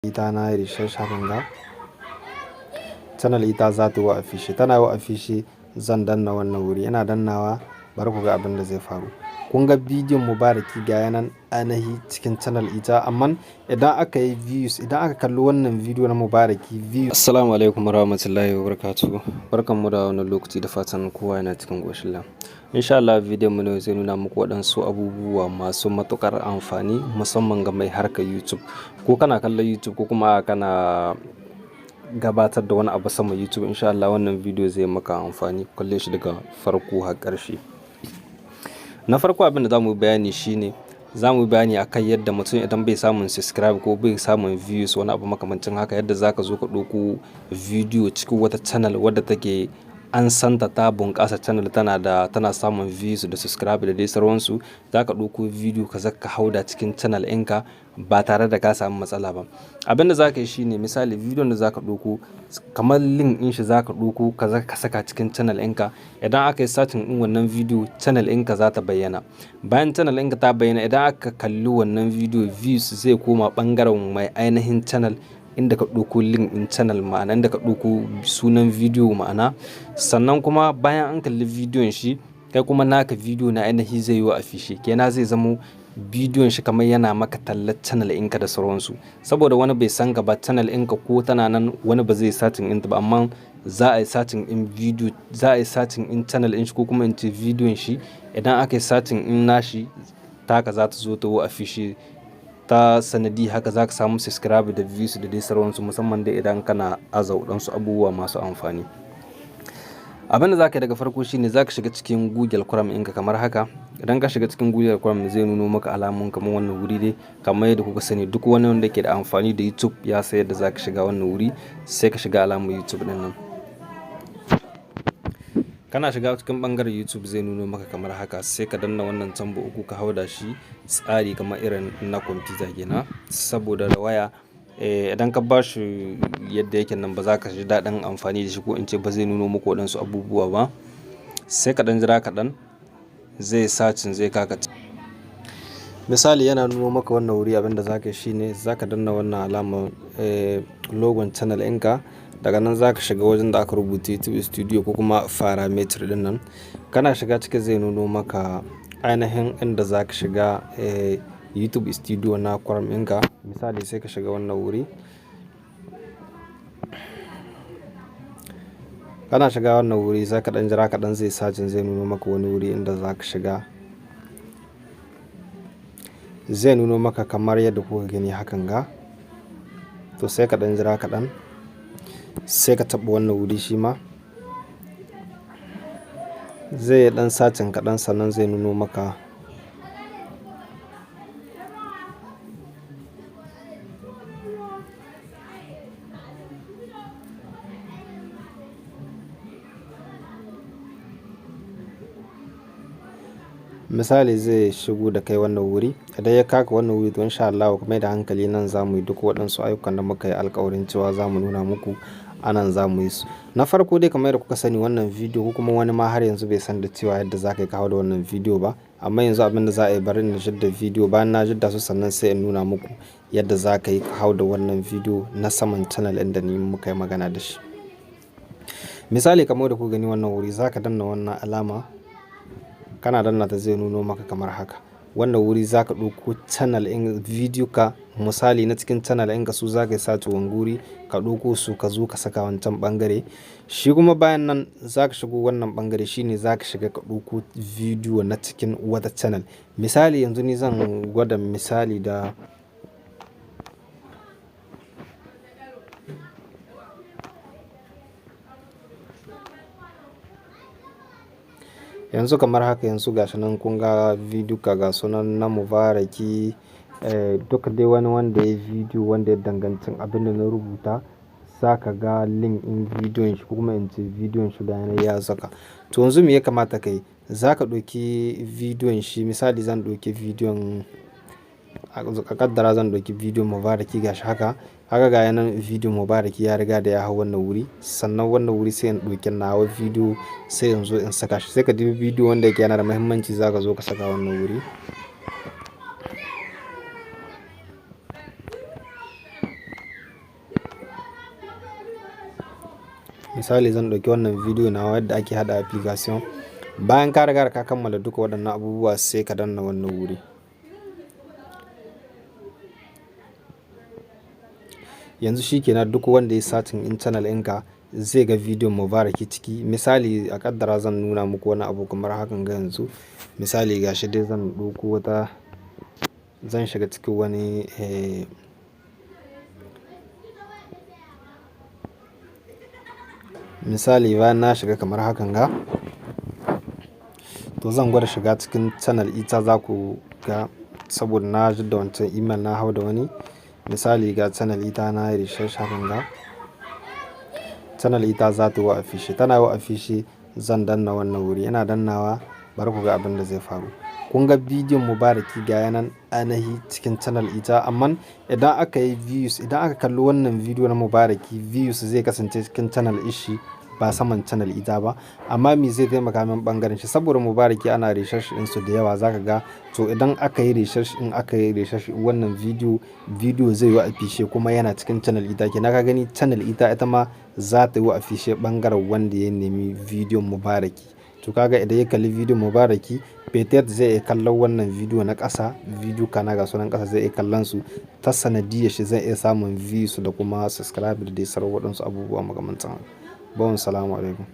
ita na refresh hakan ga channel ita za ta yi wa afishe, tana yi wa afishe. Zan danna wannan wuri, ina dannawa bari ku ga abin da zai faru. Kun ga bidiyon Mubaraki ga yanan ainihi cikin channel ita, amma idan aka yi views, idan aka kalli wannan bidiyo na Mubaraki views. Assalamu alaikum warahmatullahi wabarakatuh. Barkanmu da wannan lokaci da fatan kowa yana cikin ƙoshin lafiya. Insha Allah bidiyon mu ne zai nuna muku waɗansu abubuwa masu matuƙar amfani musamman ga mai harkar YouTube. Ko kana kallon YouTube ko kuma kana gabatar da wani abu sama YouTube, insha Allah wannan bidiyo zai maka amfani. Kalle shi daga farko har ƙarshe. Na farko abin da za mu bayani shine za mu bayani akan yadda mutum idan bai samun subscribe ko bai samun views wani abu makamancin haka, yadda zaka zo ka ɗauko bidiyo cikin wata channel wadda take an santa ta bunƙasa, channel tana samun views da subscribe da dai sauransu. Zaka ɗauko bidiyo ka zaka hauda cikin channel ɗinka ba tare da ka samu matsala ba. Abin da zaka yi shine misali bidiyon da zaka ɗauko kamar link ɗin shi zaka ɗauko ka saka cikin channel ɗinka. Idan aka yi searching ɗin wannan bidiyo channel ɗinka za ta bayyana. Bayan channel ɗinka ta bayyana, idan aka kalli wannan bidiyo views zai koma ɓangaren mai ainihin channel inda ka ɗauko link ɗin channel, ma'ana inda ka ɗauko sunan bidiyo ma'ana. Sannan kuma bayan an kalli bidiyon shi kai kuma naka bidiyo na ainihi zai yi wa afishe, kenan zai zamo bidiyon shi kamar yana maka tallar channel ɗinka da sauransu. Saboda wani bai san gaba channel ɗinka ko tana nan, wani ba zai searching ɗinta ba, amma za a yi searching ɗin bidiyo, za a yi searching ɗin channel ɗin shi ko kuma in ce bidiyon shi. Idan aka yi searching ɗin nashi taka za ta zo ta yi afishe. Ta sanadi haka za ka samu subscribe da views da dai sauransu, musamman dai idan kana aza waɗansu abubuwa masu amfani. Abin da za ka yi daga farko shine za ka shiga cikin Google Chrome ɗinka kamar haka. Idan ka shiga cikin Google Chrome zai nuno maka alamun kamar wannan wuri dai, kamar yadda kuka sani duk wani wanda ke da amfani da YouTube ya san yadda za ka shiga wannan wuri. Sai ka shiga alamun YouTube ɗin nan. Kana shiga cikin ɓangaren YouTube zai nuno maka kamar haka, sai ka danna wannan tambo uku ka hauda shi tsari kamar irin na kwamfuta kenan. Saboda da waya idan ka ba shi yadda yake nan ba za ka ji daɗin amfani da shi, ko in ce ba zai nuno muku waɗansu abubuwa ba. Sai ka ɗan jira kaɗan zai searching zai kaka. Misali yana nuno maka wannan wuri, abin da za ka yi shine za ka danna wannan alamar logon channel ɗinka. Daga nan za ka shiga wajen da aka rubuta YouTube Studio ko kuma parameter ɗin nan. Kana shiga ciki zai nuno maka ainihin inda za ka shiga YouTube Studio na Chrome ɗinka. Misali sai ka shiga wannan wuri. Kana shiga wannan wuri za ka ɗan jira kaɗan zai searching zai nuno maka wani wuri inda za ka shiga. Zai nuno maka kamar yadda kuka gani hakan ga. To sai ka ɗan jira kaɗan. Sai ka taɓa wannan wuri shi ma zai ɗan searching kaɗan, sannan zai nuno maka misali zai shigo da kai wannan wuri. Idan ya kaka wannan wuri to insha Allah kuma da hankali nan za mu yi duk waɗansu ayyukan da muka yi alƙawarin cewa za mu nuna muku anan za mu yi su. Na farko dai kamar yadda kuka sani wannan bidiyo ko kuma wani ma har yanzu bai san da cewa yadda za ka yi kawo da wannan bidiyo ba, amma yanzu abin da za a yi bari na jidda bidiyo, bayan na jidda su sannan sai in nuna muku yadda za ka yi kawo da wannan bidiyo na saman channel ɗin da ni muka yi magana da shi. Misali kamar da kuka gani wannan wuri za ka danna wannan alama. Kana danna ta zai nuno maka kamar haka. Wannan wuri za ka ɗauko channel ɗin bidiyo ka, misali na cikin channel ɗinka su za ka yi search wanguri ka ɗauko su ka zo ka saka wancan ɓangare. Shi kuma bayan nan za ka shigo wannan ɓangare shine za ka shiga ka ɗauko bidiyo na cikin wata channel. Misali yanzu ni zan gwada misali da yanzu kamar haka. Yanzu gashi nan kun ga bidiyo ka ga sunan na Mubaraki. Duka dai wani wanda ya bidiyo wanda ya danganci abin da na rubuta za ka ga link in bidiyon shi ko kuma in ce bidiyon shi da ya saka. To yanzu me ya kamata ka yi? Za ka ɗauki bidiyon shi, misali zan ɗauki bidiyon a kaddara zan ɗauki bidiyon Mubaraki gashi haka. Haka ga yanan bidiyon Mubaraki ya riga da ya hau wannan wuri. Sannan wannan wuri sai in ɗauki nawa bidiyo sai in zo in saka shi. Sai ka dubi bidiyo wanda yake yana da muhimmanci za ka zo ka saka wannan wuri. Misali zan ɗauki wannan bidiyo na wadda ake haɗa application. Bayan ka riga ka kammala duka waɗannan abubuwa sai ka danna wannan wuri. Yanzu shi kenan duk wanda ya satin in channel ɗinka zai ga bidiyon Mubaraki ciki. Misali a kaddara zan nuna muku wani abu kamar hakan ga yanzu. Misali gashi dai zan ɗauko wata, zan shiga cikin wani misali bayan na shiga kamar hakan ga, to zan gwada shiga cikin channel ita za ku ga, saboda na ji da wancan email na hau da wani. Misali ga channel ita na yi refresh hakan ga. Channel ita za ta yi official, tana yi official. Zan danna wannan wuri, ina dannawa bari ku ga abin da zai faru. Kun ga bidiyon Mubaraki ga yanan ainihi cikin channel ita, amma idan aka yi views, idan aka kalli wannan bidiyo na Mubaraki views zai kasance cikin channel ishi ba saman channel ita ba. Amma me zai taimaka min bangaren shi, saboda Mubaraki ana refresh din su da yawa zaka ga. To idan aka yi refresh, in aka yi refresh wannan bidiyo zai yi official kuma yana cikin channel ita. Kenan ka gani channel ita ma za ta yi official bangaren wanda ya nemi bidiyon Mubaraki. To kaga idan ya kalli bidiyon Mubaraki, betet zai iya kallon wannan bidiyo na ƙasa, bidiyo kana ga sunan ƙasa zai iya kallon su. Ta sanadiyar shi zai iya samun views da kuma subscribe da dai sauran waɗansu abubuwa makamantan haka. Salamu alaikum.